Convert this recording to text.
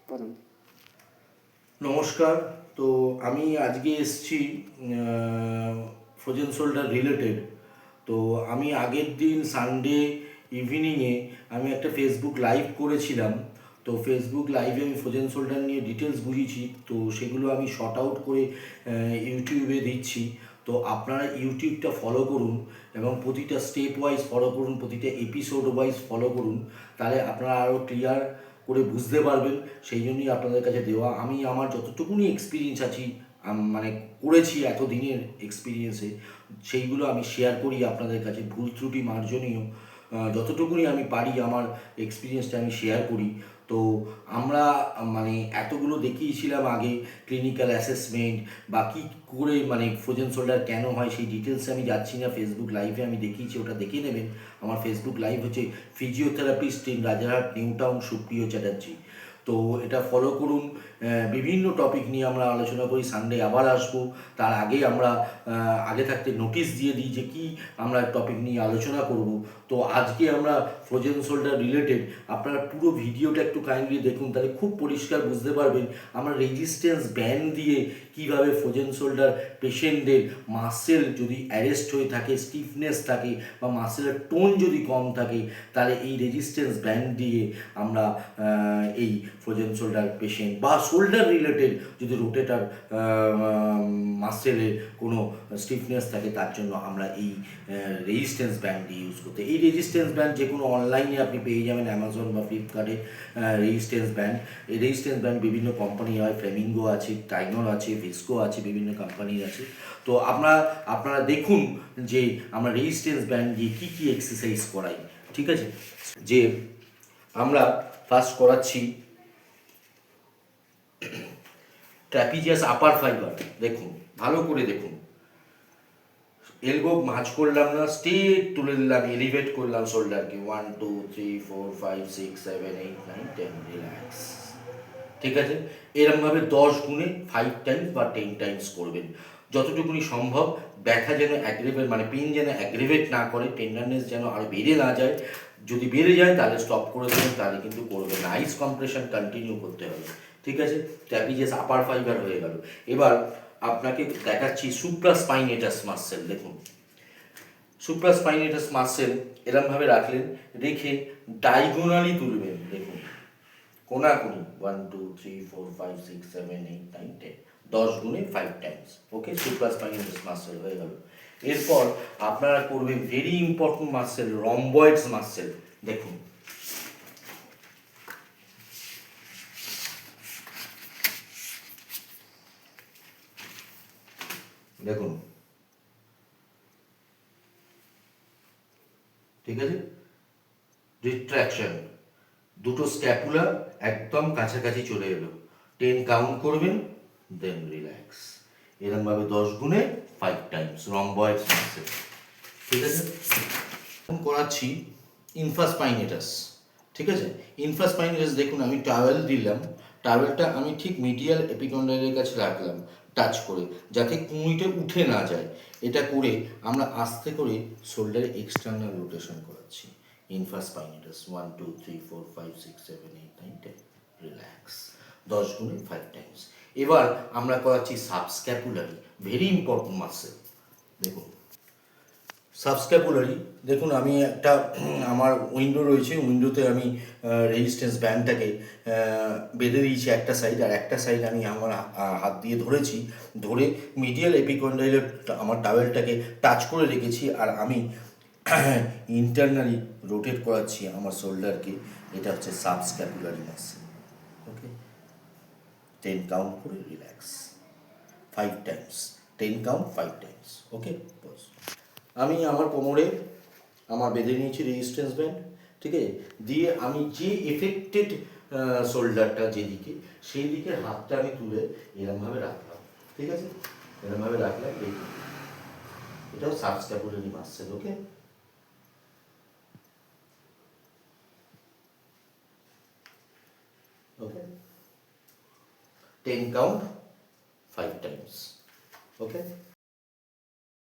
বলুন। নমস্কার। তো আমি আজকে এসেছি ফ্রোজেন শোল্ডার রিলেটেড। তো আমি আগের দিন সানডে ইভিনিংয়ে আমি একটা ফেসবুক লাইভ করেছিলাম। তো ফেসবুক লাইভে আমি ফ্রোজেন শোল্ডার নিয়ে ডিটেলস বুঝিয়েছি। তো সেগুলো আমি শর্ট আউট করে ইউটিউবে দিচ্ছি। তো আপনারা ইউটিউবটা ফলো করুন এবং প্রতিটা স্টেপ ওয়াইজ ফলো করুন, প্রতিটা এপিসোড ওয়াইজ ফলো করুন। তাহলে আপনারা আরও ক্লিয়ার করে বুঝতে পারবেন। সেই জন্যই আপনাদের কাছে দেওয়া। আমি আমার যতটুকুনি এক্সপিরিয়েন্স আছি মানে করেছি এতদিনের এক্সপিরিয়েন্সে, সেইগুলো আমি শেয়ার করি আপনাদের কাছে। ভুল ত্রুটি মার্জনীয়, যতটুকুনি আমি পারি আমার এক্সপিরিয়েন্সটা আমি শেয়ার করি। তো আমরা মানে এতগুলো দেখিয়েছিলাম আগে, ক্লিনিক্যাল অ্যাসেসমেন্ট বা কী করে মানে ফ্রোজেন শোল্ডার কেন হয় সেই ডিটেলসে আমি যাচ্ছি না। ফেসবুক লাইভে আমি দেখিয়েছি, ওটা দেখে নেবেন। আমার ফেসবুক লাইভ হচ্ছে physiotherapist in Rajarhat new town সুপ্রিয় চ্যাটার্জি। তো এটা ফলো করুন। বিভিন্ন টপিক নিয়ে আমরা আলোচনা করি। সানডে আবার আসবো। তার আগেই আমরা আগে থাকতে নোটিশ দিয়ে দিই যে কি আমরা টপিক নিয়ে আলোচনা করব। তো আজকে আমরা ফ্রোজেন শোল্ডার রিলেটেড, আপনারা পুরো ভিডিওটা একটু কাইন্ডলি দেখুন, তাহলে খুব পরিষ্কার বুঝতে পারবেন আমরা রেজিস্ট্যান্স ব্যান্ড দিয়ে কীভাবে ফ্রোজেন শোল্ডার পেশেন্টদের মাসেল যদি অ্যারেস্ট হয়ে থাকে, স্টিফনেস থাকে বা মাসেলের টোন যদি কম থাকে, তাহলে এই রেজিস্ট্যান্স ব্যান্ড দিয়ে আমরা এই ফ্রোজেন শোল্ডার পেশেন্ট বা শোল্ডার রিলেটেড যদি রোটেটার মাসেলের কোনো স্টিফনেস থাকে, তার জন্য আমরা এই রেজিস্ট্যান্স ব্যান্ড ইউজ করতে। এই রেজিস্ট্যান্স ব্যান্ড যে কোনো অনলাইনে আপনি পেয়ে যাবেন, অ্যামাজন বা ফ্লিপকার্টে। রেজিস্ট্যান্স ব্যান্ড, এই রেজিস্ট্যান্স ব্যান্ড বিভিন্ন কোম্পানি হয়, ফ্লেমিঙ্গো আছে, টাইনর আছে, ভিস্কো আছে, বিভিন্ন কোম্পানির আছে। তো আপনারা দেখুন যে আমরা রেজিস্ট্যান্স ব্যান্ড দিয়ে কী কী এক্সারসাইজ করাই। ঠিক আছে, যে আমরা ফার্স্ট করাচ্ছি ট্র্যাপিজিয়াস আপার ফাইবার। দেখুন, ভালো করে দেখুন। এলবো ভাঁজ করলাম না, স্ট্রেট তুলে দিলাম, এলিভেট করলাম শোল্ডারকে। 1 2 3 4 5 6 7 8 9 10, রিল্যাক্স। ঠিক আছে, এরমভাবে 10 গুণে 5 টাইমস বা 10 টাইমস করবেন। যতটুকুনি সম্ভব ব্যথা যেন অ্যাগ্রেভেট মানে পেন যেন অ্যাগ্রেভেট না করে, টেন্ডারনেস যেন আরও বেড়ে না যায়। যদি বেড়ে যায় তাহলে স্টপ করে দেবেন, তাহলে কিন্তু করবেন না। আইস কম্প্রেশন কন্টিনিউ করতে হবে। ঠিক আছে, ট্র্যাপিজিয়াস আপার ফাইবার হয়ে গেল। এবার আপনাকে দেখাচ্ছি সুপ্রাস্পাইনেটাস মাসেল। দেখুন, সুপ্রাস্পাইনেটাস মাসেল এরমভাবে রাখলেন, রেখে ডায়াগোনালি তুলবেন। দেখুন, কোনাকুনি 1 2 3 4 5 6 7 8 9 10, 10 গুণে 5 টাইমস। ওকে, সুপ্রাস্পাইনাস মাসেল হয়ে গেল। এরপর আপনারা করবেন ভেরি ইম্পর্টেন্ট মাসেল, রম্বয়েডস মাসেল। দেখুন, দেখুন, ঠিক আছে, রিট্রাকশন, দুটো স্ক্যাপুলা একদম কাছাকাছি চলে এলো। 10 কাউন্ট করবেন, দেন রিল্যাক্স। এরমভাবে 10 গুণে 5 টাইমস রম্বয়েডস মাসেল। ঠিক আছে, এখন করাচ্ছি ইনফ্রাস্পাইনেটাস। ঠিক আছে, ইনফ্রাস্পাইনেটাস দেখুন, আমি টাওয়েল দিলাম, টাওয়েলটা আমি ঠিক মিডিয়াল এপিকন্ডাইলের কাছে রাখলাম টাচ করে, যাতে কুঁইটা উঠে না যায়। এটা করে আমরা আস্তে করে শোল্ডারে এক্সটার্নাল রোটেশন করাচ্ছি। ইনফ্রাস্পাইনেটাস 1 2 3 4 5 6 7 8 9 10, রিল্যাক্স। 10 গুণে 5 টাইমস। এবার আমরা করাচ্ছি সাবস্ক্যাপুলারি, ভেরি ইম্পর্টেন্ট মাসেল। দেখুন, সাবস্ক্যাপুলারি, দেখুন আমি একটা আমার উইন্ডো রয়েছে, উইন্ডোতে আমি রেজিস্ট্যান্স ব্যান্ডটাকে বেঁধে দিয়েছি একটা সাইড, আর একটা সাইড আমি আমার হাত দিয়ে ধরেছি, ধরে মিডিয়াল এপিকন্ডাইলের আমার টাওয়েলটাকে টাচ করে রেখেছি, আর আমি ইন্টারনালি রোটেট করাচ্ছি আমার শোল্ডারকে। এটা হচ্ছে সাবস্ক্যাপুলারি মাসেল। ওকে, 10 কাউন্ট করে relax, 5 times. 10 count 5 times. Okay, boss. আমি আমার কোমরে আমার বেঁধে নিয়েছি রেজিস্ট্যান্স ব্যান্ড। ঠিক আছে, দিয়ে আমি যে এফেক্টেড শোল্ডারটা যেদিকে, সেই দিকে হাতটা আমি তুলে এরমভাবে রাখলাম। ঠিক আছে, এরমভাবে রাখলাম, দেখুন, এটাও সাবস্ক্যাপুলারি মাসেল। ওকে, ওকে, 10 কাউন্ট 5 টাইমস। ওকে।